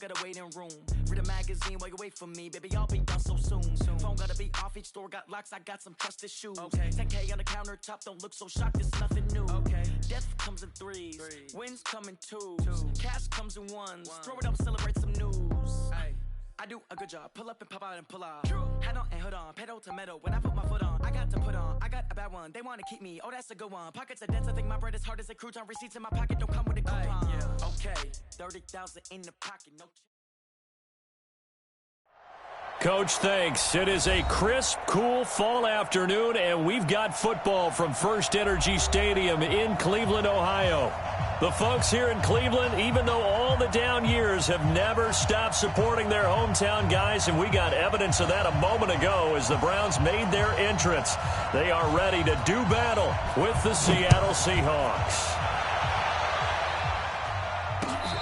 Got a waiting room. Read a magazine while you wait for me. Baby, I'll be done so soon. Phone gotta be off. Each store got locks. I got some trusted shoes. 10K on the countertop. Don't look so shocked. It's nothing new. Death comes in threes. Wins come in twos. Cash comes in ones. Throw it up, celebrate some news. I do a good job. Pull up and pop out and pull out. Head on and hood on. Pedal to metal. When I put my foot on, I got to put on. I got a bad one. They want to keep me. Oh, that's a good one. Pockets are dense. I think my bread is hard as a crouton. Receipts in my pocket don't come with a coupon. Okay, 30,000 in the pocket. No. Coach, thanks. It is a crisp, cool fall afternoon, and we've got football from First Energy Stadium in Cleveland, Ohio. The folks here in Cleveland, even though all the down years, have never stopped supporting their hometown guys, and we got evidence of that a moment ago as the Browns made their entrance. They are ready to do battle with the Seattle Seahawks.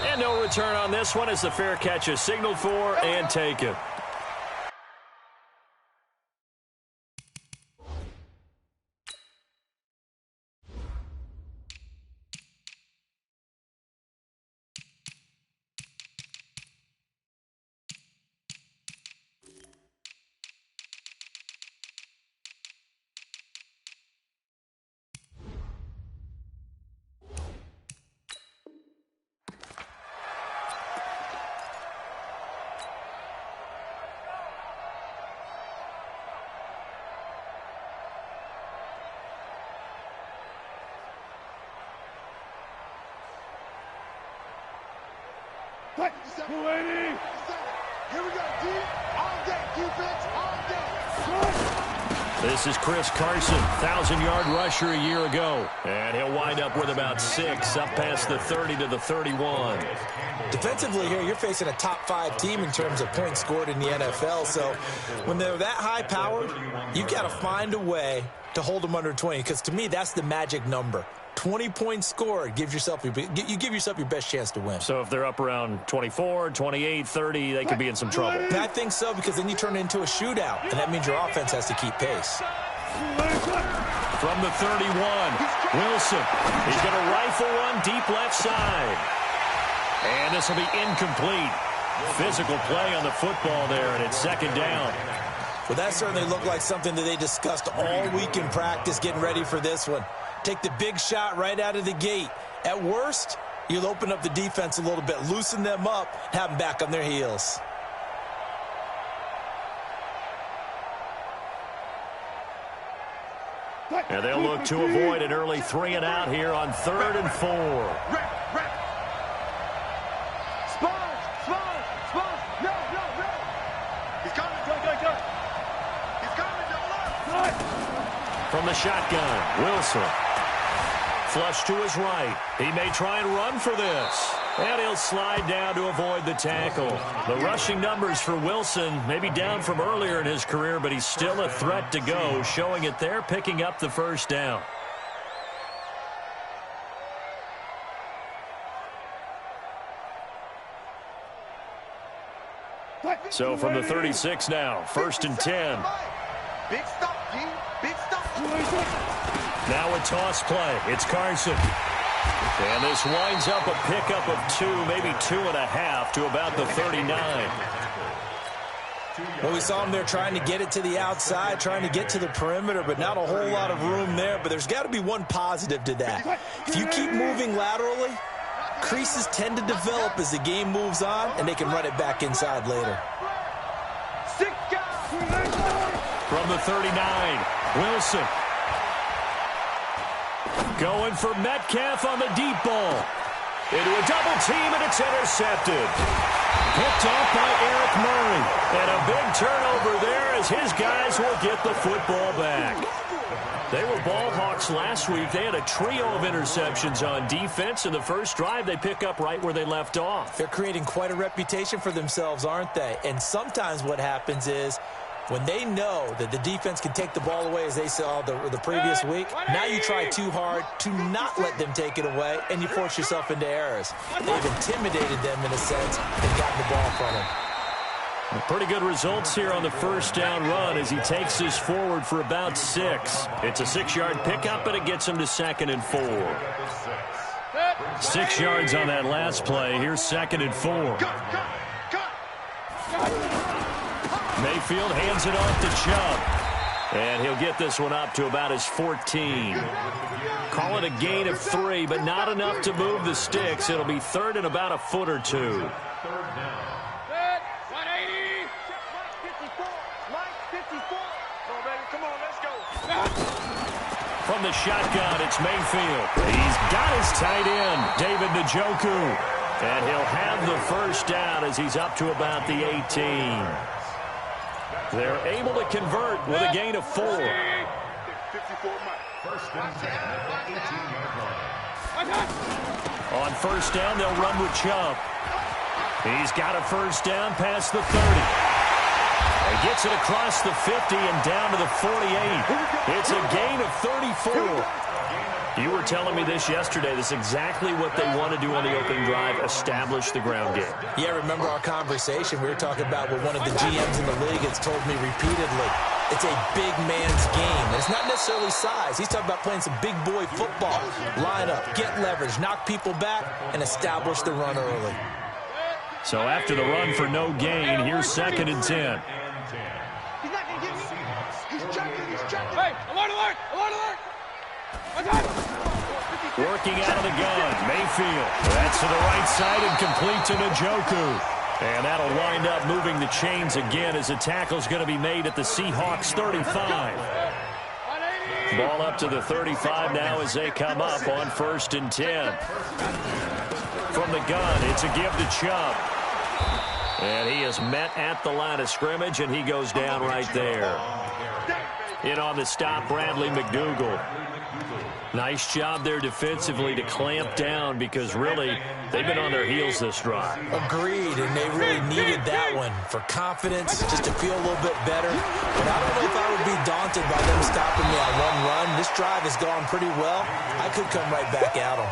And no return on this one as the fair catch is signaled for and taken. Here we go, D. All day, defense, all day. This is Chris Carson, 1,000-yard rusher a year ago. And he'll wind up with about 6, up past the 30 to the 31. Defensively here, you're facing a top-5 team in terms of points scored in the NFL. So when they're that high-powered, you've got to find a way to hold them under 20. Because to me, that's the magic number. 20 points scored, you give yourself your best chance to win. So if they're up around 24, 28, 30, they could be in some trouble. I think so, because then you turn it into a shootout, and that means your offense has to keep pace. From the 31, Wilson. He's going to rifle one deep left side. And this will be incomplete. Physical play on the football there, and it's second down. Well, that certainly looked like something that they discussed all week in practice getting ready for this one. Take the big shot right out of the gate. At worst, you'll open up the defense a little bit, loosen them up, have them back on their heels. And they'll look to avoid an early 3 and out here on 3rd and 4. No. He's coming, go. He's coming, From the shotgun, Wilson. Flush to his right. He may try and run for this. And he'll slide down to avoid the tackle. The rushing numbers for Wilson may be down from earlier in his career, but he's still a threat to go, showing it there, picking up the first down. So from the 36 now, 1st and 10. Big stop, G. Big stop. Now a toss play. It's Carson. And this winds up a pickup of 2, maybe 2.5 to about the 39. Well, we saw him there trying to get it to the outside, trying to get to the perimeter, but not a whole lot of room there. But there's got to be one positive to that. If you keep moving laterally, creases tend to develop as the game moves on, and they can run it back inside later. From the 39, Wilson. Going for Metcalf on the deep ball. Into a double team, and it's intercepted. Picked off by Eric Murray. And a big turnover there as his guys will get the football back. They were ball hawks last week. They had a trio of interceptions on defense. In the first drive, they pick up right where they left off. They're creating quite a reputation for themselves, aren't they? And sometimes what happens is when they know that the defense can take the ball away, as they saw the previous week, now you try too hard to not let them take it away, and you force yourself into errors. They've intimidated them in a sense and gotten the ball from them. Pretty good results here on the first down run as he takes this forward for about 6. It's a 6-yard pickup, and it gets him to 2nd and 4. 6 yards on that last play. Here's 2nd and 4. Mayfield hands it off to Chubb. And he'll get this one up to about his 14. Call it a gain of 3, but not enough to move the sticks. It'll be third and about a foot or two. 180. Mike 54. Come on, baby. Come on, let's go. From the shotgun, it's Mayfield. He's got his tight end, David Njoku. And he'll have the first down as he's up to about the 18. They're able to convert with a gain of 4. 54 Mike. First down, 18-yard line. On first down, they'll run with Chubb. He's got a first down past the 30. He gets it across the 50 and down to the 48. It's a gain of 34. You were telling me this yesterday. This is exactly what they want to do on the opening drive, establish the ground game. Yeah, remember our conversation? We were talking about what one of the GMs in the league has told me repeatedly. It's a big man's game. And it's not necessarily size. He's talking about playing some big boy football. Line up, get leverage, knock people back, and establish the run early. So after the run for no gain, here's 2nd and 10. He's not going to get me. He's checking. He's checking. Hey, alert, alert, alert, alert. Working out of the gun, Mayfield. That's to the right side and complete to Njoku. And that'll wind up moving the chains again as a tackle's going to be made at the Seahawks 35. Ball up to the 35 now as they come up on 1st and 10. From the gun, it's a give to Chubb. And he is met at the line of scrimmage, and he goes down right there. In on the stop, Bradley McDougald. Nice job there defensively to clamp down because really they've been on their heels this drive. Agreed, and they really needed that one for confidence, just to feel a little bit better. But I don't know if I would be daunted by them stopping me on one run. This drive has gone pretty well. I could come right back at them.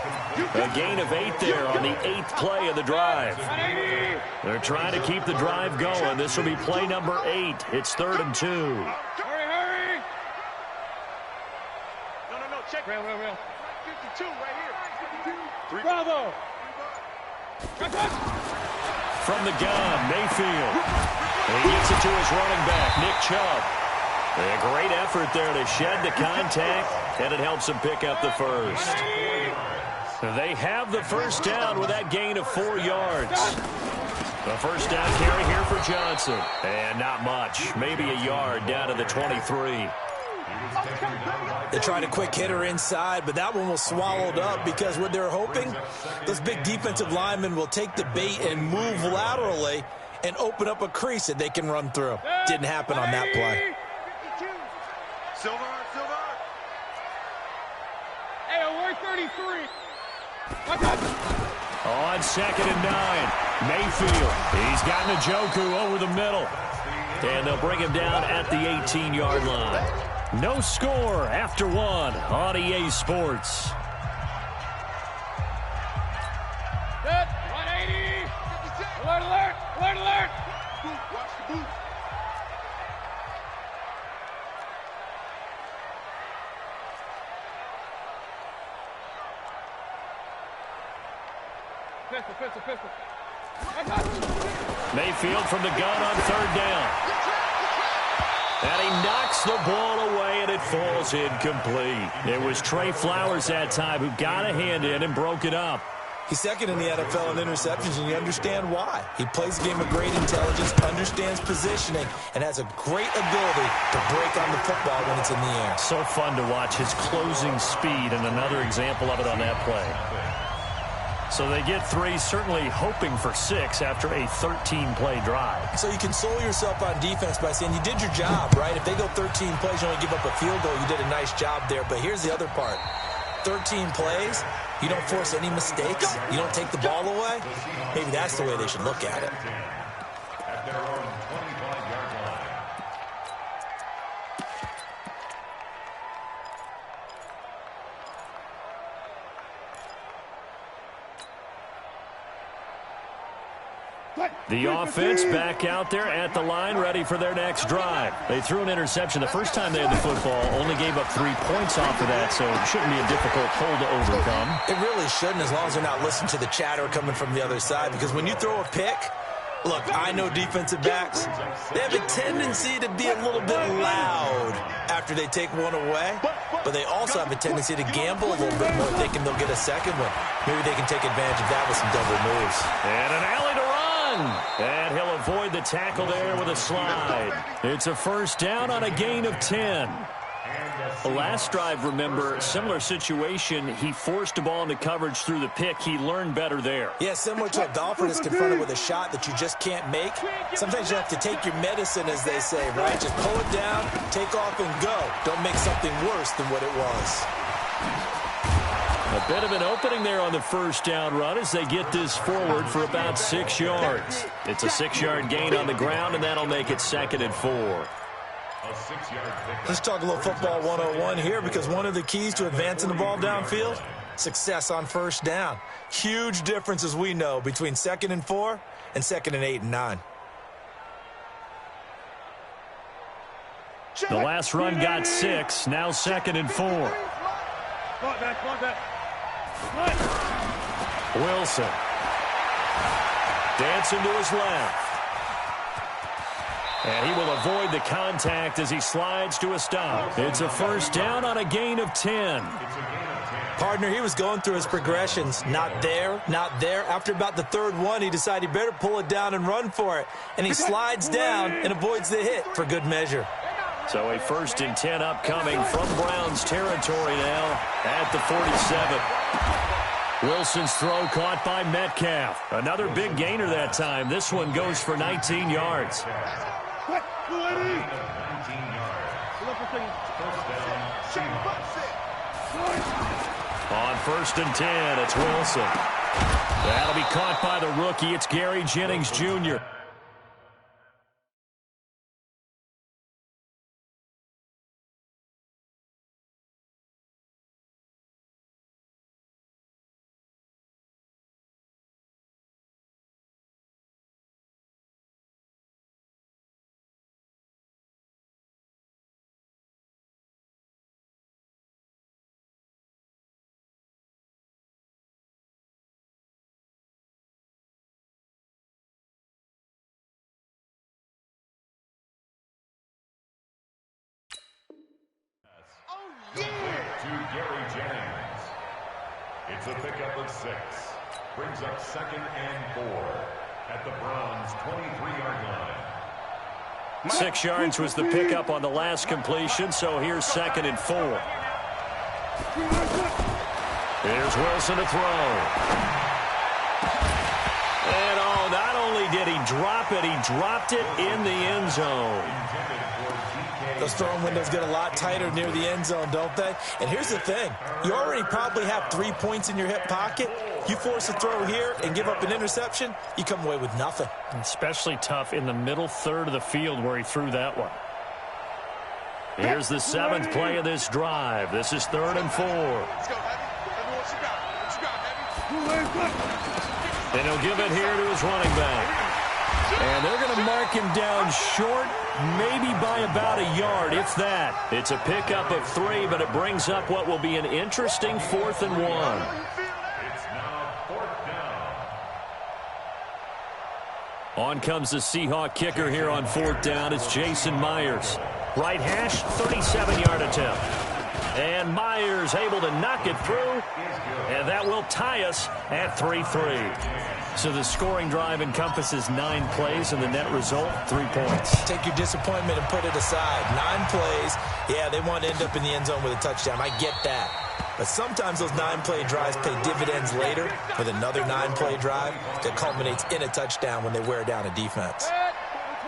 A gain of 8 there on the 8th play of the drive. They're trying to keep the drive going. This will be play number 8. It's 3rd and 2. Hurry. No. Check. Real. 52 right here. 52. Bravo. From the gun, Mayfield. And he gets it to his running back, Nick Chubb. A great effort there to shed the contact, and it helps him pick up the first. They have the first down with that gain of 4 yards. The first down carry here for Johnson. And not much, maybe a yard down to the 23. They tried a quick hitter inside, but that one was swallowed up because what they're hoping, those big defensive linemen will take the bait and move laterally and open up a crease that they can run through. Didn't happen on that play. Silver. Hey, we're 33. On 2nd and 9, Mayfield. He's got Njoku over the middle. And they'll bring him down at the 18-yard line. No score after 1 on EA Sports. Good. 180. Alert. Watch the boot. Pistol. Mayfield from the gun on 3rd down. And he knocks the ball away, and it falls incomplete. It was Trey Flowers that time who got a hand in and broke it up. He's 2nd in the NFL in interceptions, and you understand why. He plays a game of great intelligence, understands positioning, and has a great ability to break on the football when it's in the air. So fun to watch his closing speed, and another example of it on that play. So they get 3, certainly hoping for 6 after a 13-play drive. So you console yourself on defense by saying you did your job, right? If they go 13 plays, you only give up a field goal, you did a nice job there. But here's the other part. 13 plays, you don't force any mistakes, you don't take the ball away. Maybe that's the way they should look at it. At their own 25-yard line. The offense back out there at the line, ready for their next drive. They threw an interception the first time they had the football, only gave up 3 points off of that, so it shouldn't be a difficult hole to overcome. It really shouldn't, as long as they're not listening to the chatter coming from the other side, because when you throw a pick, Look, I know defensive backs, they have a tendency to be a little bit loud after they take one away, but they also have a tendency to gamble a little bit more thinking they'll get a second one. Maybe they can take advantage of that with some double moves. And an alley to run. And he'll avoid the tackle there with a slide. It's a first down on a gain of 10. The last drive, remember, similar situation. He forced a ball into coverage through the pick. He learned better there. Yeah, similar to a golfer that's confronted with a shot that you just can't make. Sometimes you have to take your medicine, as they say, right? Just pull it down, take off, and go. Don't make something worse than what it was. A bit of an opening there on the first down run as they get this forward for about 6 yards. It's a 6-yard gain on the ground, and that'll make it 2nd and 4. Let's talk a little football 101 here, because one of the keys to advancing the ball downfield, success on first down. Huge difference, as we know, between 2nd and 4 and 2nd and 8 and 9. The last run got 6, now 2nd and 4. Wilson. Dancing to his left. And he will avoid the contact as he slides to a stop. It's a first down on a gain of 10. Partner, he was going through his progressions. Not there, not there. After about the 3rd one, he decided he better pull it down and run for it. And he slides down and avoids the hit for good measure. So a 1st and 10 upcoming from Browns territory now at the 47. Wilson's throw caught by Metcalf. Another big gainer that time. This one goes for 19 yards. On 1st and 10, it's Wilson. That'll be caught by the rookie. It's Gary Jennings Jr. To Gary Jennings. It's a pickup of 6. Brings up 2nd and 4 at the Browns' 23-yard line. 6 yards was the pickup on the last completion, so here's 2nd and 4. Here's Wilson to throw. And not only did he drop it, he dropped it in the end zone. Those throwing windows get a lot tighter near the end zone, don't they? And here's the thing. You already probably have 3 points in your hip pocket. You force a throw here and give up an interception, you come away with nothing. Especially tough in the middle third of the field where he threw that one. Here's the 7th play of this drive. This is 3rd and 4. Let's go, Heavy. What you got? And he'll give it here to his running back. And they're going to mark him down short, maybe by about a yard, if that. It's a pickup of 3, but it brings up what will be an interesting 4th and 1. It's now 4th down. On comes the Seahawk kicker here on 4th down. It's Jason Myers. Right hash, 37-yard attempt. And Myers able to knock it through, and that will tie us at 3-3. So the scoring drive encompasses 9 plays, and the net result, 3 points. Take your disappointment and put it aside. 9 plays, yeah, they want to end up in the end zone with a touchdown. I get that. But sometimes those 9-play drives pay dividends later with another 9-play drive that culminates in a touchdown when they wear down a defense.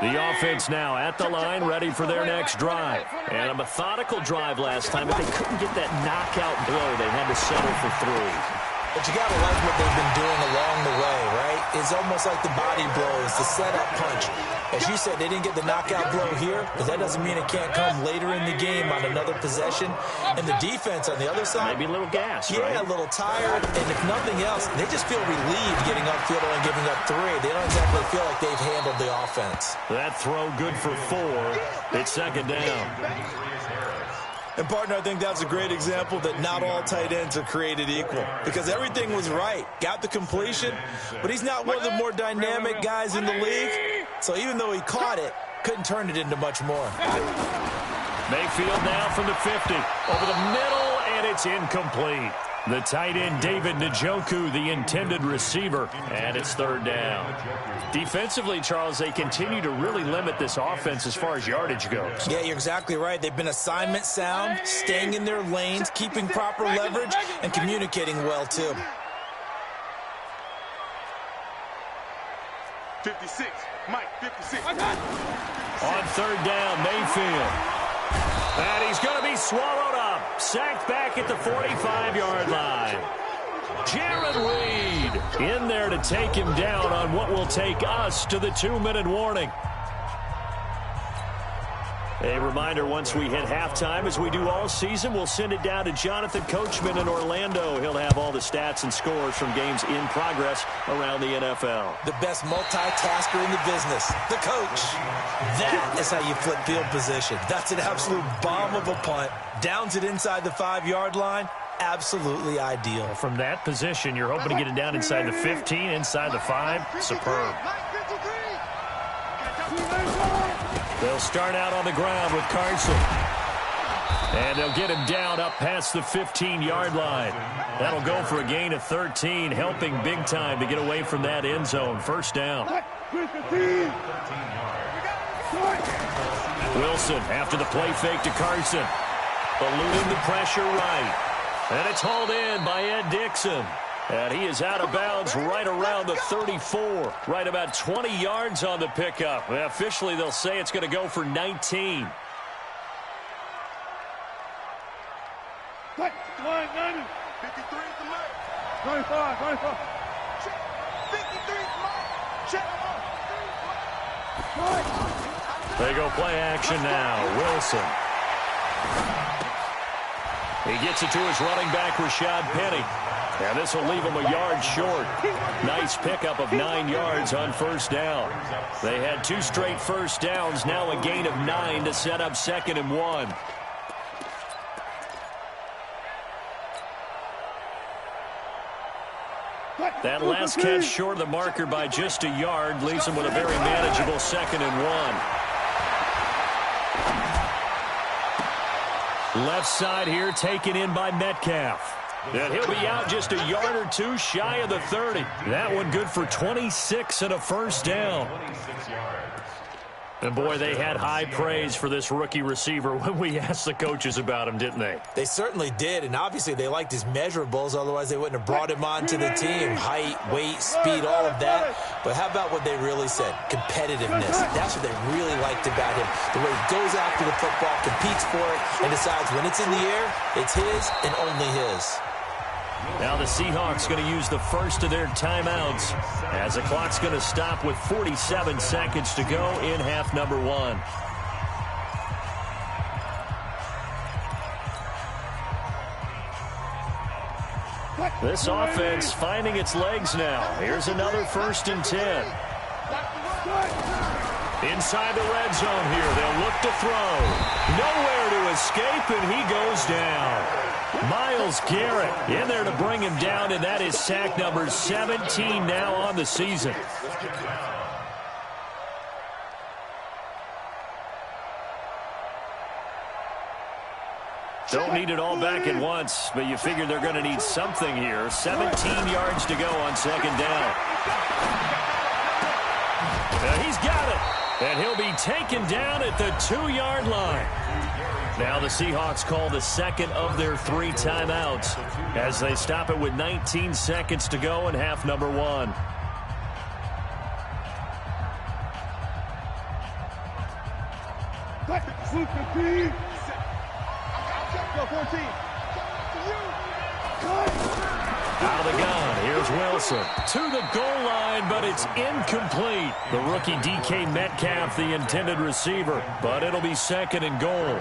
The offense now at the line, ready for their next drive. And a methodical drive last time, but they couldn't get that knockout blow. They had to settle for 3. But you got to like what they've been doing along the way, right? It's almost like the body blows, the setup punch. As you said, they didn't get the knockout blow here, but that doesn't mean it can't come later in the game on another possession. And the defense on the other side, maybe a little gas, yeah, right? A little tired. And if nothing else, they just feel relieved getting upfield and giving up 3. They don't exactly feel like they've handled the offense. That throw good for 4. It's 2nd down. And, partner, I think that's a great example that not all tight ends are created equal because everything was right. Got the completion, but he's not one of the more dynamic guys in the league. So even though he caught it, couldn't turn it into much more. Mayfield now from the 50. Over the middle, and it's incomplete. The tight end, David Njoku, the intended receiver, and it's third down. Defensively, Charles, they continue to really limit this offense as far as yardage goes. Yeah, you're exactly right. They've been assignment sound, staying in their lanes, keeping proper leverage, and communicating well, too. 56. Mike, 56. On third down, Mayfield. And he's going to be swallowed up. Sacked back at the 45-yard line. Jared Reed in there to take him down on what will take us to the 2-minute warning. A reminder, once we hit halftime, as we do all season, we'll send it down to Jonathan Coachman in Orlando. He'll have all the stats and scores from games in progress around the NFL. The best multitasker in the business, the coach. That is how you flip field position. That's an absolute bomb of a punt. Downs it inside the 5-yard line. Absolutely ideal. From that position, you're hoping to get it down inside the 15, inside the 5. Superb. They'll start out on the ground with Carson. And they'll get him down up past the 15-yard line. That'll go for a gain of 13, helping big time to get away from that end zone. First down. Wilson after the play fake to Carson. Eluding the pressure right. And it's hauled in by Ed Dixon. And he is out of bounds right around the 34. Right about 20 yards on the pickup. Officially, they'll say it's going to go for 19. Line, 90. 53 is the mark. 25, 25. 53 is the mark. Check. They go play action now. Wilson. He gets it to his running back, Rashad Penny. And this will leave him a yard short. Nice pickup of 9 yards on first down. They had 2 straight first downs, now a gain of 9 to set up 2nd and 1. That last catch short of the marker by just a yard leaves him with a very manageable 2nd and 1. Left side here taken in by Metcalf. And he'll be out just a yard or 2 shy of the 30. That one good for 26 and a first down. And, boy, they had high praise for this rookie receiver when we asked the coaches about him, didn't they? They certainly did, and obviously they liked his measurables. Otherwise, they wouldn't have brought him onto the team. Height, weight, speed, all of that. But how about what they really said? Competitiveness. That's what they really liked about him. The way he goes after the football, competes for it, and decides when it's in the air, it's his and only his. Now the Seahawks going to use the first of their timeouts as the clock's going to stop with 47 seconds to go in half number 1. This offense finding its legs now. Here's another 1st and 10. Inside the red zone here. They'll look to throw. Nowhere to escape, and he goes down. Myles Garrett in there to bring him down, and that is sack number 17 now on the season. Don't need it all back at once, but you figure they're going to need something here. 17 yards to go on 2nd down. He's got it, and he'll be taken down at the 2-yard line. Now the Seahawks call the 2nd of their 3 timeouts as they stop it with 19 seconds to go in half number 1. Out of the gun, here's Wilson to the goal line, but it's incomplete. The rookie DK Metcalf, the intended receiver, but it'll be 2nd and goal.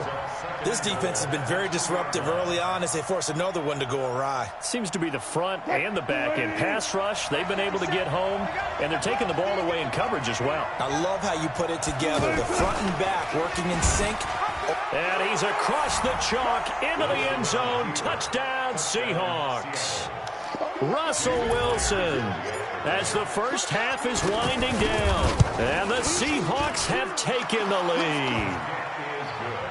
This defense has been very disruptive early on as they force another one to go awry. Seems to be the front and the back end. Pass rush, they've been able to get home, and they're taking the ball away in coverage as well. I love how you put it together. The front and back working in sync. And he's across the chalk into the end zone. Touchdown, Seahawks. Russell Wilson as the first half is winding down. And the Seahawks have taken the lead.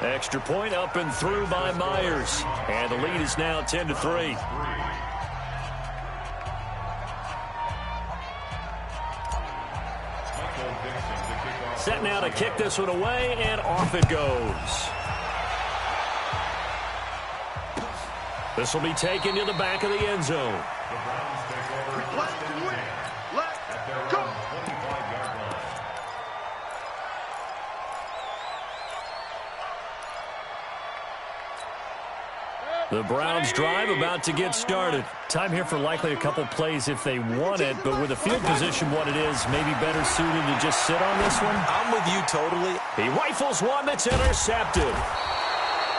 Extra point up and through by Myers. And the lead is now 10-3. Set now to kick this one away, and off it goes. This will be taken to the back of the end zone. The Browns take over first and 10 at their own 25-yard line. The Browns drive about to get started. Time here for likely a couple plays if they want it, but with the field position what it is, maybe better suited to just sit on this one. I'm with you totally. He rifles one that's intercepted.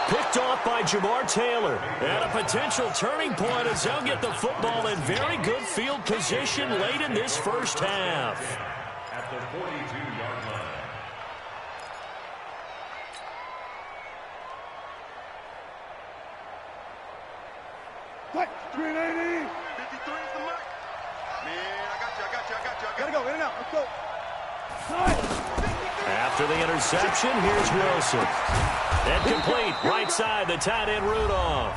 Picked off by Jamar Taylor. And a potential turning point as they'll get the football in very good field position late in this first half. At the 42-yard line. What? 380. 53 is the mark. Man, I got you. Gotta go, in and out. Let's go. After the interception, here's Wilson. Incomplete, right side, the tight end Rudolph.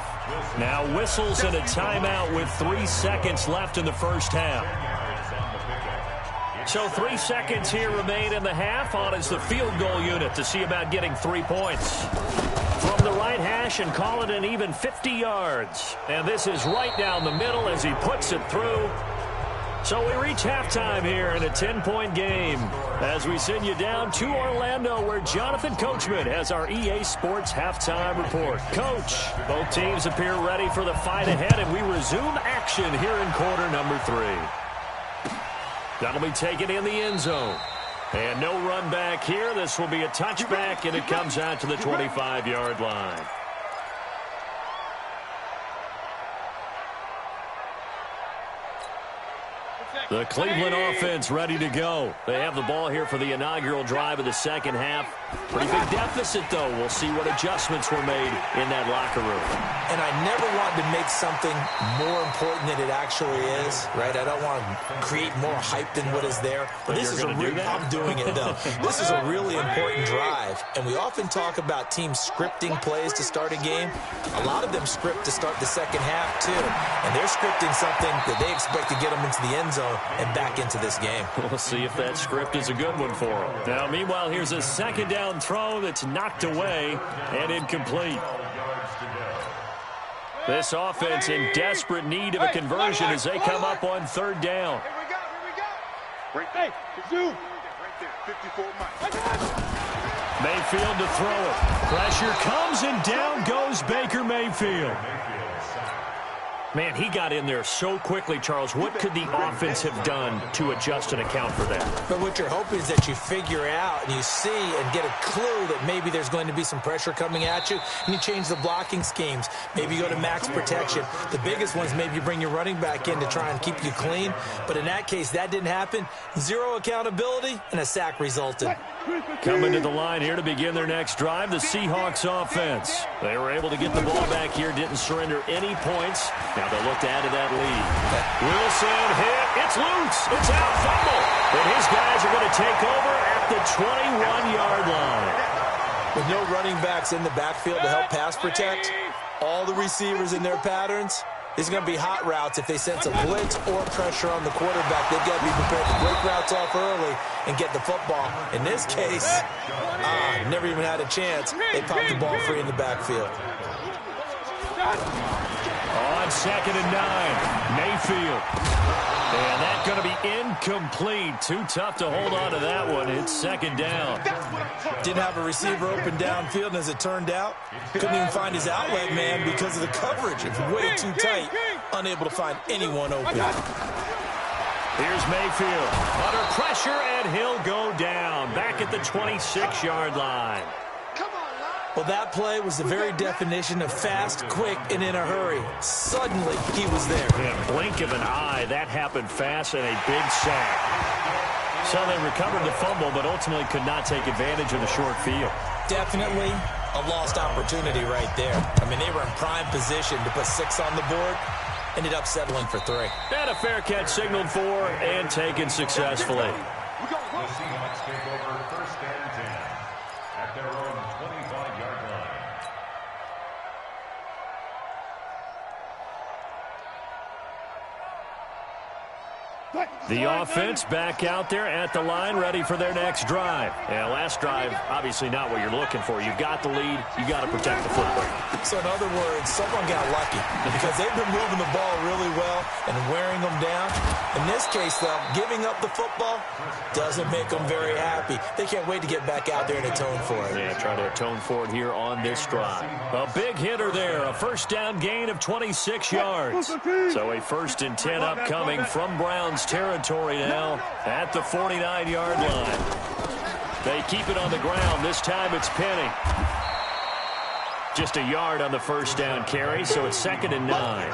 Now whistles and a timeout with 3 seconds left in the first half. So 3 seconds here remain in the half. On is the field goal unit to see about getting 3 points. From the right hash and call it an even 50 yards. And this is right down the middle as he puts it through. So we reach halftime here in a 10-point game as we send you down to Orlando where Jonathan Coachman has our EA Sports halftime report. Coach, both teams appear ready for the fight ahead, and we resume action here in quarter number 3. That'll be taken in the end zone. And no run back here. This will be a touchback, and it comes out to the 25-yard line. The Cleveland offense ready to go. They have the ball here for the inaugural drive of the second half. Pretty big deficit, though. We'll see what adjustments were made in that locker room. And I never wanted to make something more important than it actually is, right? I don't want to create more hype than what is there. But this is I'm doing it, though. This is a really important drive. And we often talk about teams scripting plays to start a game. A lot of them script to start the second half, too. And they're scripting something that they expect to get them into the end zone and back into this game. We'll see if that script is a good one for them. Now, meanwhile, here's a second down throw that's knocked away and incomplete. This offense in desperate need of a conversion as they come up on third down. Here we go. Right there. Zoom. Right there. 54 miles. Mayfield to throw it. Pressure comes and down goes Baker Mayfield. Man, he got in there so quickly, Charles. What could the offense have done to adjust and account for that? But what you're hoping is that you figure out and you see and get a clue that maybe there's going to be some pressure coming at you, and you change the blocking schemes. Maybe you go to max protection. The biggest one is maybe you bring your running back in to try and keep you clean. But in that case, that didn't happen. Zero accountability, and a sack resulted. Coming to the line here to begin their next drive, the Seahawks offense. They were able to get the ball back here, didn't surrender any points. Now they'll look to add to that lead. Wilson hit. It's loose. It's out. Fumble. And his guys are going to take over at the 21-yard line. With no running backs in the backfield to help pass protect, all the receivers in their patterns, it's going to be hot routes if they sense a blitz or pressure on the quarterback. They've got to be prepared to break routes off early and get the football. In this case, never even had a chance. They popped the ball free in the backfield. On 2nd and 9, Mayfield. And that's going to be incomplete. Too tough to hold on to that one. It's 2nd down. Didn't have a receiver open downfield, and as it turned out, couldn't even find his outlet man because of the coverage. It was way too tight, unable to find anyone open. Here's Mayfield. Under pressure, and he'll go down. Back at the 26-yard line. Well, that play was the very definition of fast, quick, and in a hurry. Suddenly, he was there. Yeah, blink of an eye. That happened fast and a big sack. So they recovered the fumble, but ultimately could not take advantage of the short field. Definitely. A lost opportunity right there. I mean, they were in prime position to put 6 on the board. Ended up settling for 3. And a fair catch signaled for and taken successfully. The Seahawks take over 1st and 10 at their own 25-yard line. The offense back out there at the line, ready for their next drive. And last drive, obviously not what you're looking for. You've got the lead. You got to protect the football. So in other words, someone got lucky because they've been moving the ball really well and wearing them down. In this case, though, giving up the football doesn't make them very happy. They can't wait to get back out there and atone for it. Yeah, try to atone for it here on this drive. A big hitter there, a first down gain of 26 yards. So a 1st and 10 upcoming from Browns territory now at the 49-yard line. They keep it on the ground. This time it's Penny. Just a yard on the first down carry, so it's 2nd and 9.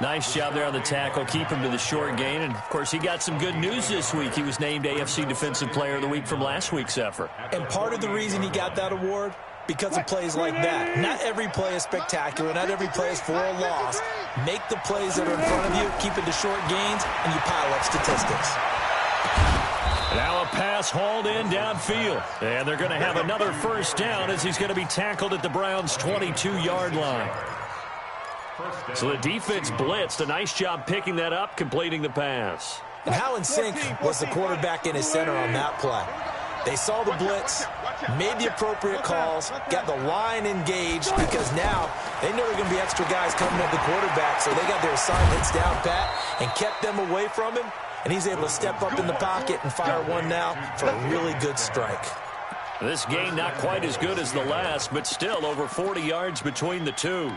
Nice job there on the tackle. Keep him to the short gain. And, of course, he got some good news this week. He was named AFC Defensive Player of the Week from last week's effort. And part of the reason he got that award, because of plays like that. Not every play is spectacular. Not every play is for a loss. Make the plays that are in front of you, keep it to short gains, and you pile up statistics. Now a pass hauled in downfield. And they're going to have another first down as he's going to be tackled at the Browns' 22-yard line. So the defense blitzed. A nice job picking that up, completing the pass. And how in sync was the quarterback in his center on that play? They saw the blitz, made the appropriate calls, got the line engaged because now they know there are going to be extra guys coming at the quarterback, so they got their assignments down pat and kept them away from him, and he's able to step up in the pocket and fire one now for a really good strike. This gain not quite as good as the last, but still over 40 yards between the two.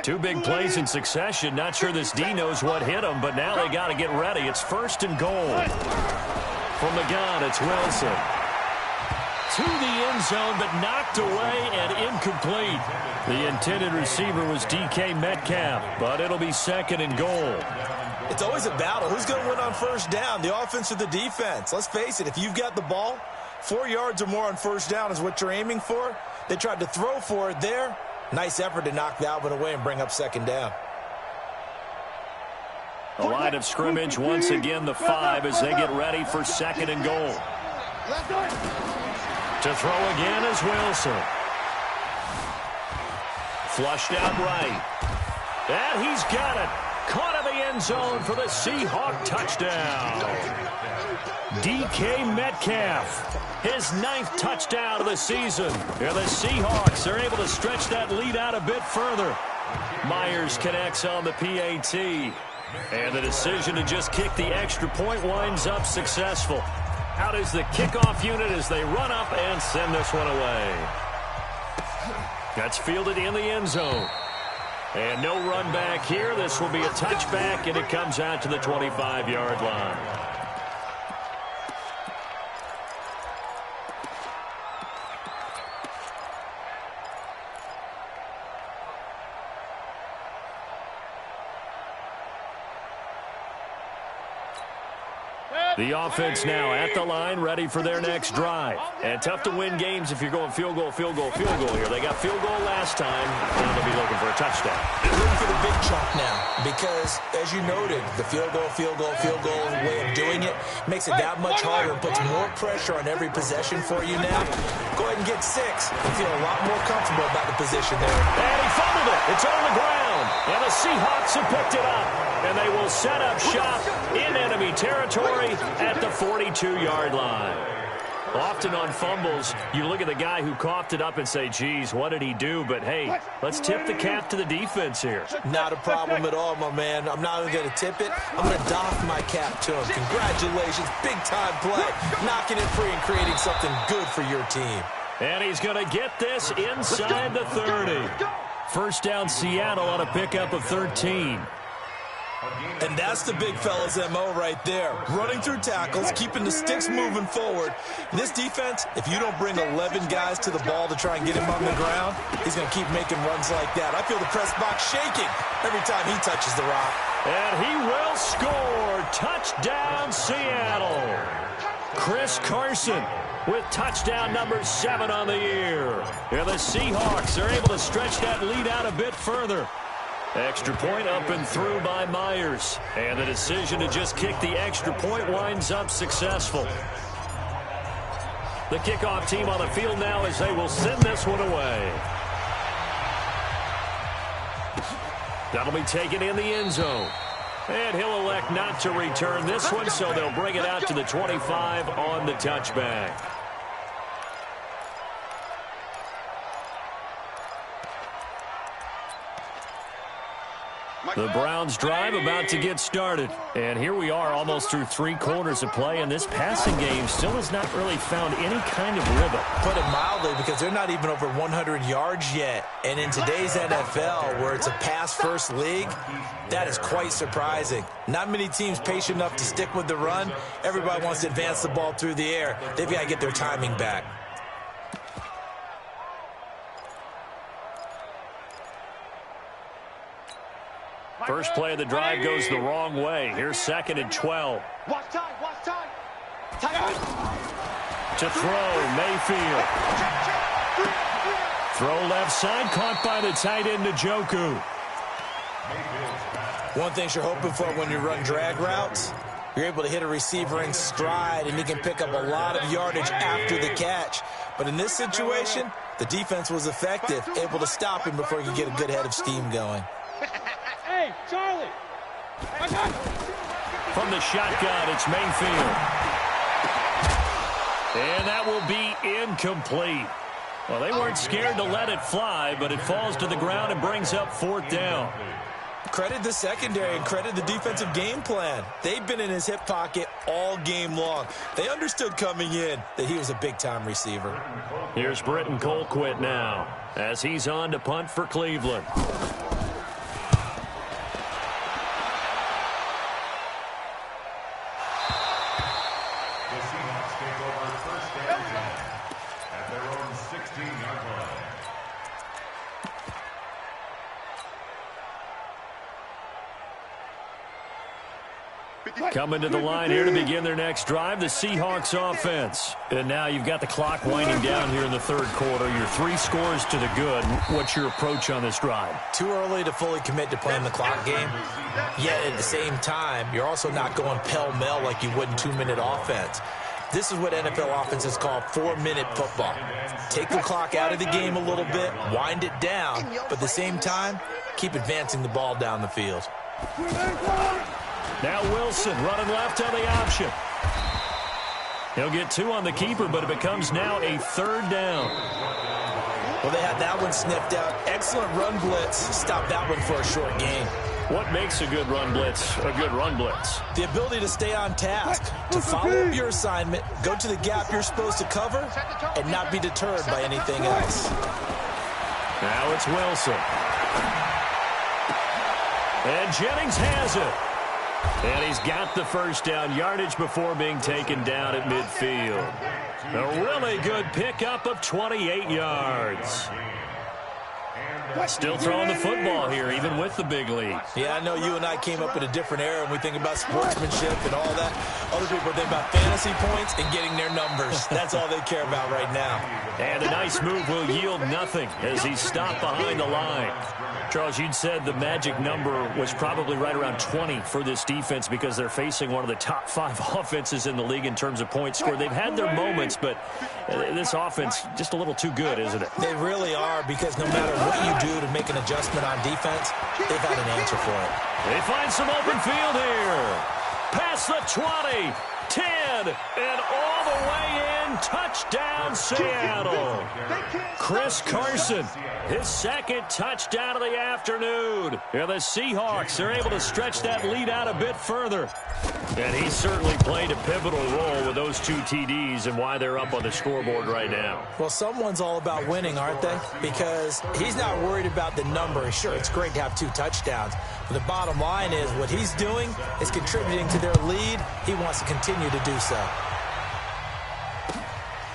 Two big plays in succession. Not sure this D knows what hit him, but now they got to get ready. It's 1st and goal. From the gun, it's Wilson. To the end zone, but knocked away and incomplete. The intended receiver was DK Metcalf, but it'll be 2nd and goal. It's always a battle. Who's going to win on first down, the offense or the defense? Let's face it, if you've got the ball, 4 yards or more on first down is what you're aiming for. They tried to throw for it there. Nice effort to knock that one away and bring up 2nd down. A line of scrimmage, once again the 5 as they get ready for 2nd and goal. To throw again is Wilson. Flushed out right. And he's got it. Caught in the end zone for the Seahawk touchdown. DK Metcalf. His 9th touchdown of the season. Yeah, the Seahawks are able to stretch that lead out a bit further. Myers connects on the PAT. And the decision to just kick the extra point winds up successful. Out is the kickoff unit as they run up and send this one away. That's fielded in the end zone. And no run back here. This will be a touchback, and it comes out to the 25-yard line. The offense now at the line, ready for their next drive. And tough to win games if you're going field goal, field goal, field goal here. They got field goal last time, and they'll be looking for a touchdown. Looking for the big chunk now because, as you noted, the field goal way of doing it makes it that much harder and puts more pressure on every possession for you now. Go ahead and get 6 and feel a lot more comfortable about the position there. And he fumbled it. It's on the ground. And the Seahawks have picked it up. And they will set up shop in enemy territory at the 42-yard line. Often on fumbles, you look at the guy who coughed it up and say, geez, what did he do? But, hey, let's tip the cap to the defense here. Not a problem at all, my man. I'm not even going to tip it. I'm going to doff my cap to him. Congratulations. Big-time play. Knocking it free and creating something good for your team. And he's going to get this inside the 30. First down Seattle on a pickup of 13. And that's the big fella's MO right there. Running through tackles, keeping the sticks moving forward. This defense, if you don't bring 11 guys to the ball to try and get him on the ground, he's going to keep making runs like that. I feel the press box shaking every time he touches the rock. And he will score. Touchdown, Seattle. Chris Carson with touchdown number 7 on the year. And the Seahawks are able to stretch that lead out a bit further. Extra point up and through by Myers. And the decision to just kick the extra point winds up successful. The kickoff team on the field now as they will send this one away. That'll be taken in the end zone. And he'll elect not to return this one, so they'll bring it out to the 25 on the touchback. The Browns drive about to get started. And here we are almost through 3 quarters of play, and this passing game still has not really found any kind of rhythm. Put it mildly, because they're not even over 100 yards yet. And in today's NFL, where it's a pass-first league, that is quite surprising. Not many teams patient enough to stick with the run. Everybody wants to advance the ball through the air. They've got to get their timing back. First play of the drive goes the wrong way. Here's 2nd and 12. Watch time, watch time. To throw, Mayfield. Throw left side, caught by the tight end, Njoku. One thing you're hoping for when you run drag routes, you're able to hit a receiver in stride, and he can pick up a lot of yardage after the catch. But in this situation, the defense was effective, able to stop him before he could get a good head of steam going. Hey, Charlie. From the shotgun, it's Mayfield. And that will be incomplete. Well, they weren't scared to let it fly, but it falls to the ground and brings up 4th down. Credit the secondary and credit the defensive game plan. They've been in his hip pocket all game long. They understood coming in that he was a big-time receiver. Here's Britton Colquitt now as he's on to punt for Cleveland. Coming to the line here to begin their next drive, the Seahawks offense. And now you've got the clock winding down here in the 3rd quarter. Your 3 scores to the good. What's your approach on this drive? Too early to fully commit to playing the clock game. Yet at the same time, you're also not going pell-mell like you would in 2-minute offense. This is what NFL offenses call 4-minute football. Take the clock out of the game a little bit, wind it down, but at the same time, keep advancing the ball down the field. Now Wilson running left on the option. He'll get 2 on the keeper, but it becomes now a 3rd down. Well, they had that one sniffed out. Excellent run blitz. Stop that one for a short gain. What makes a good run blitz a good run blitz? The ability to stay on task, to follow up your assignment, go to the gap you're supposed to cover, and not be deterred by anything else. Now it's Wilson. And Jennings has it. And he's got the 1st down yardage before being taken down at midfield. A really good pickup of 28 yards. Still throwing the football here, even with the big lead. Yeah, I know you and I came up in a different era, and we think about sportsmanship and all that. Other people think about fantasy points and getting their numbers. That's all they care about right now. And a nice move will yield nothing as he's stopped behind the line. Charles, you'd said the magic number was probably right around 20 for this defense because they're facing one of the top 5 offenses in the league in terms of points scored. They've had their moments, but this offense just a little too good, isn't it? They really are, because no matter what you do to make an adjustment on defense, they've had an answer for it. They find some open field here. Past the 20, 10, and all the way in. Touchdown, Seattle. Chris Carson, his 2nd touchdown of the afternoon. And the Seahawks are able to stretch that lead out a bit further. And he certainly played a pivotal role with those 2 TDs and why they're up on the scoreboard right now. Well, someone's all about winning, aren't they? Because he's not worried about the number. Sure, it's great to have 2 touchdowns. But the bottom line is what he's doing is contributing to their lead. He wants to continue to do so.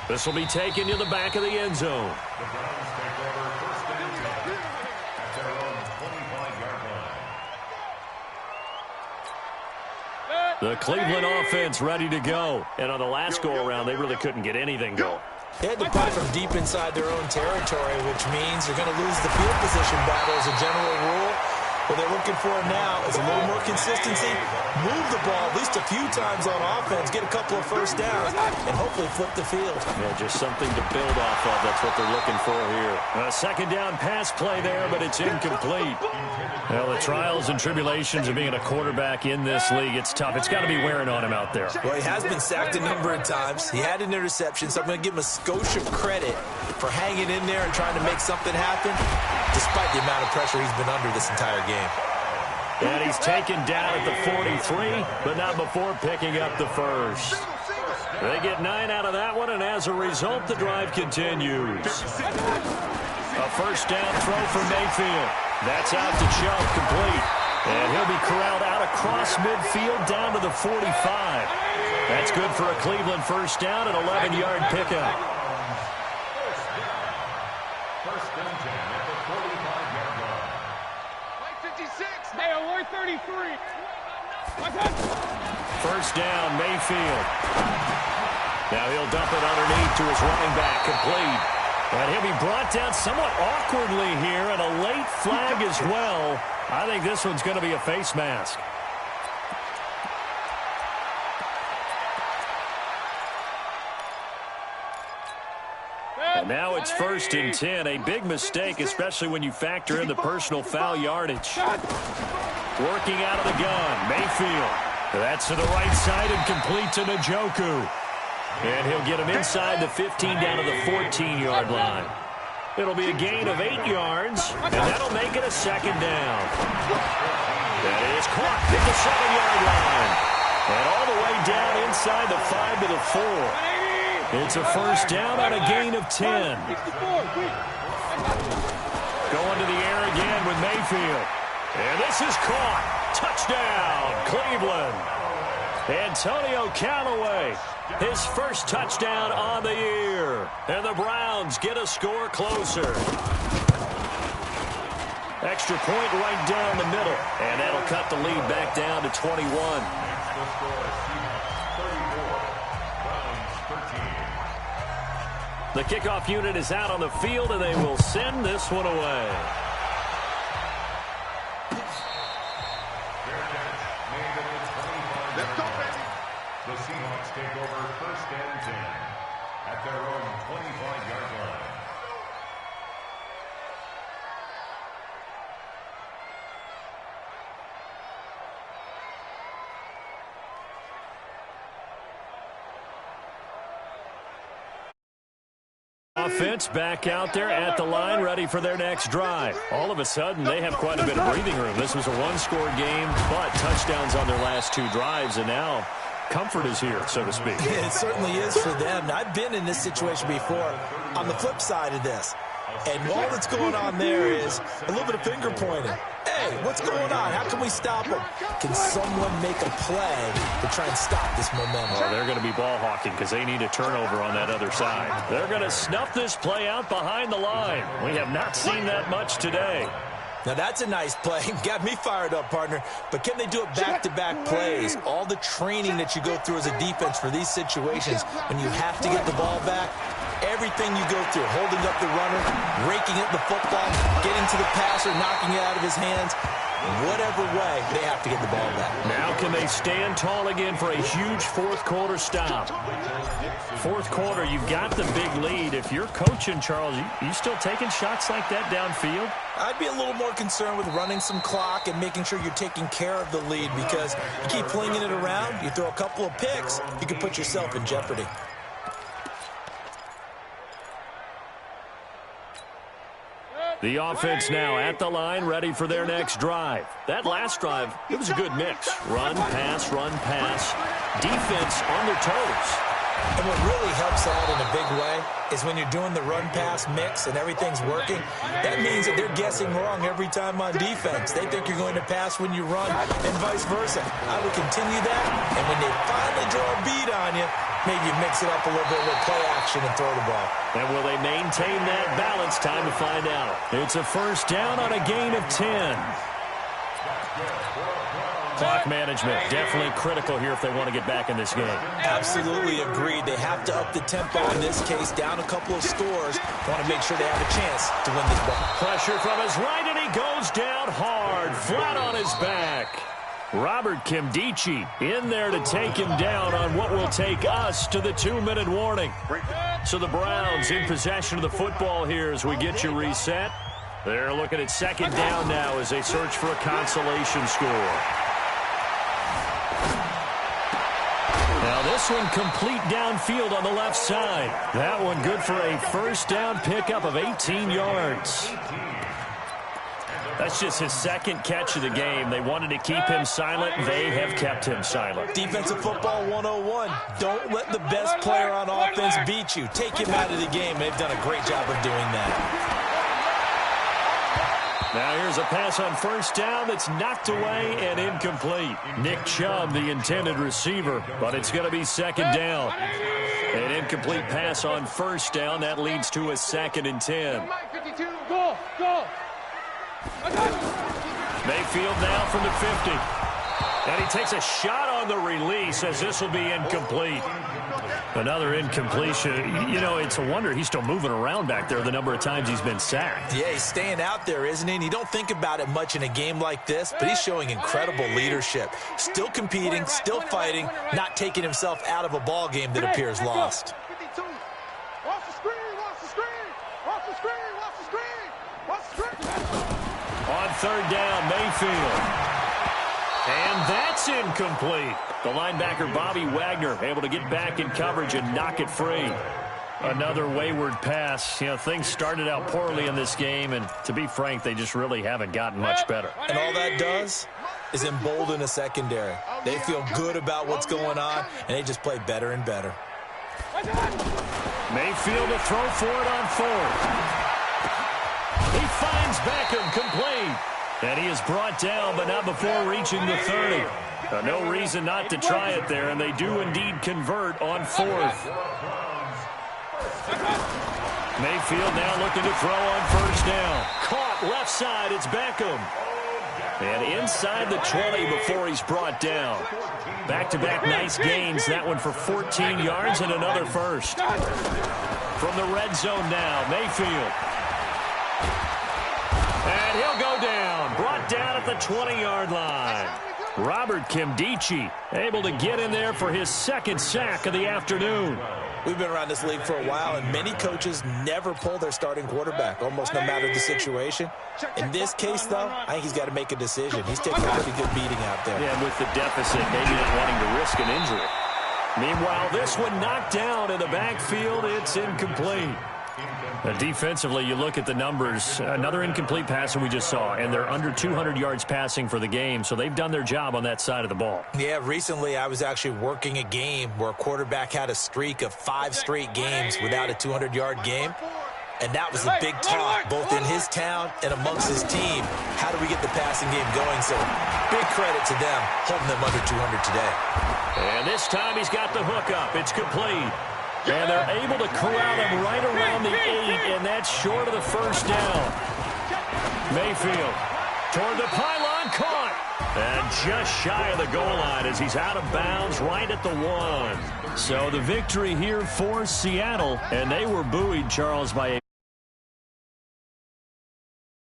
This will be taken to the back of the end zone. The Browns take over 1st and 10 at their own 25-yard line. The Cleveland offense ready to go. And on the last go-around, they really couldn't get anything going. They had to punt from deep inside their own territory, which means they're going to lose the field position battle as a general rule. What they're looking for now is a little more consistency, move the ball at least a few times on offense, get a couple of first downs, and hopefully flip the field. Yeah, just something to build off of. That's what they're looking for here. A second down pass play there, but it's incomplete. Well, the trials and tribulations of being a quarterback in this league, it's tough. It's got to be wearing on him out there. Well, he has been sacked a number of times. He had an interception, so I'm going to give him a skosh of credit for hanging in there and trying to make something happen, despite the amount of pressure he's been under this entire game. And he's taken down at the 43, but not before picking up the first. They get 9 out of that one, and as a result, the drive continues. A first down throw for Mayfield. That's out to Chubb, complete. And he'll be corralled out across midfield down to the 45. That's good for a Cleveland first down, an 11-yard pickup. First down 10 at the 45-yard line. White 56. Hey, alert 33. First down, Mayfield. Now he'll dump it underneath to his running back, complete. And he'll be brought down somewhat awkwardly here, and a late flag as well. I think this one's going to be a face mask. And now it's 1st and 10. A big mistake, especially when you factor in the personal foul yardage. Working out of the gun, Mayfield. That's to the right side and complete to Njoku. And he'll get him inside the 15 down to the 14-yard line. It'll be a gain of 8 yards, and that'll make it a second down. That is caught at the 7-yard line. And all the way down inside the 5 to the 4. It's a first down on a gain of 10. Going to the air again with Mayfield. And this is caught. Touchdown, Cleveland. Antonio Callaway, his first touchdown on the year. And the Browns get a score closer. Extra point right down the middle. And that'll cut the lead back down to 21. The kickoff unit is out on the field, and they will send this one away. The Seahawks take over 1st and 10 at their own 25-yard line. Offense back out there at the line, ready for their next drive. All of a sudden, they have quite a bit of breathing room. This was a one-score game, but touchdowns on their last 2 drives, and now comfort is here, so to speak. It certainly is for them. I've been in this situation before on the flip side of this. And all that's going on there is a little bit of finger pointing. Hey, what's going on? How can we stop them? Can someone make a play to try and stop this momentum? Oh, they're going to be ball hawking because they need a turnover on that other side. They're going to snuff this play out behind the line. We have not seen that much today. Now, that's a nice play. Got me fired up, partner. But can they do it back-to-back plays? All the training that you go through as a defense for these situations, when you have to get the ball back, everything you go through, holding up the runner, raking up the football, getting to the passer, knocking it out of his hands, whatever way, they have to get the ball back. Now can they stand tall again for a huge fourth-quarter stop? Fourth quarter, you've got the big lead. If you're coaching, Charles, you still taking shots like that downfield? I'd be a little more concerned with running some clock and making sure you're taking care of the lead, because you keep flinging it around, you throw a couple of picks, you can put yourself in jeopardy. The offense now at the line, ready for their next drive. That last drive, it was a good mix. Run, pass, defense on their toes. And what really helps out in a big way is when you're doing the run-pass mix and everything's working, that means that they're guessing wrong every time on defense. They think you're going to pass when you run and vice versa. I would continue that, and when they finally draw a beat on you, maybe you mix it up a little bit with play action and throw the ball. And will they maintain that balance? Time to find out. It's a first down on a gain of 10. Clock management, definitely critical here if they want to get back in this game. Absolutely agreed. They have to up the tempo in this case, down a couple of scores. Want to make sure they have a chance to win this ball. Pressure from his right, and he goes down hard, flat on his back. Robert Nkemdiche in there to take him down on what will take us to the 2-minute warning. So the Browns in possession of the football here as we get you reset. They're looking at second down now as they search for a consolation score. Now this one complete downfield on the left side. That one good for a first down pickup of 18 yards. That's just his second catch of the game. They wanted to keep him silent. They have kept him silent. Defensive football 101. Don't let the best player on offense beat you. Take him out of the game. They've done a great job of doing that. Now here's a pass on first down that's knocked away and incomplete. Nick Chubb, the intended receiver, but it's going to be second down. An incomplete pass on first down. That leads to a 2nd and 10. Mayfield now from the 50. And he takes a shot on the release as this will be incomplete. Another incompletion. You know, it's a wonder he's still moving around back there the number of times he's been sacked. Yeah, he's staying out there, isn't he? And you don't think about it much in a game like this, but he's showing incredible leadership. Still competing, still fighting, not taking himself out of a ball game that appears lost. On third down, Mayfield. And that's incomplete. The linebacker, Bobby Wagner, able to get back in coverage and knock it free. Another wayward pass. You know, things started out poorly in this game, and to be frank, they just really haven't gotten much better. And all that does is embolden a secondary. They feel good about what's going on, and they just play better and better. Mayfield to throw for it on 4th. He finds Beckham complete. And he is brought down, but not before reaching the 30. No reason not to try it there, and they do indeed convert on 4th. Mayfield now looking to throw on first down. Caught left side, it's Beckham. And inside the 20 before he's brought down. Back-to-back nice gains, that one for 14 yards and another first. From the red zone now, Mayfield. And he'll go down, brought down at the 20-yard line. Robert Nkemdiche able to get in there for his 2nd sack of the afternoon. We've been around this league for a while, and many coaches never pull their starting quarterback, almost no matter the situation. In this case, though, I think he's got to make a decision. He's taking a pretty good beating out there. Yeah, and with the deficit, maybe not wanting to risk an injury. Meanwhile, this one knocked down in the backfield. It's incomplete. Defensively, you look at the numbers. Another incomplete pass that we just saw, and they're under 200 yards passing for the game, so they've done their job on that side of the ball. Yeah, recently I was actually working a game where a quarterback had a streak of 5 straight games without a 200-yard game, and that was a big talk, both in his town and amongst his team. How do we get the passing game going? So big credit to them, holding them under 200 today. And this time he's got the hook up. It's complete. And they're able to corral him right around the 8, and that's short of the first down. Mayfield toward the pylon, caught. And just shy of the goal line as he's out of bounds right at the 1. So the victory here for Seattle, and they were buoyed, Charles, by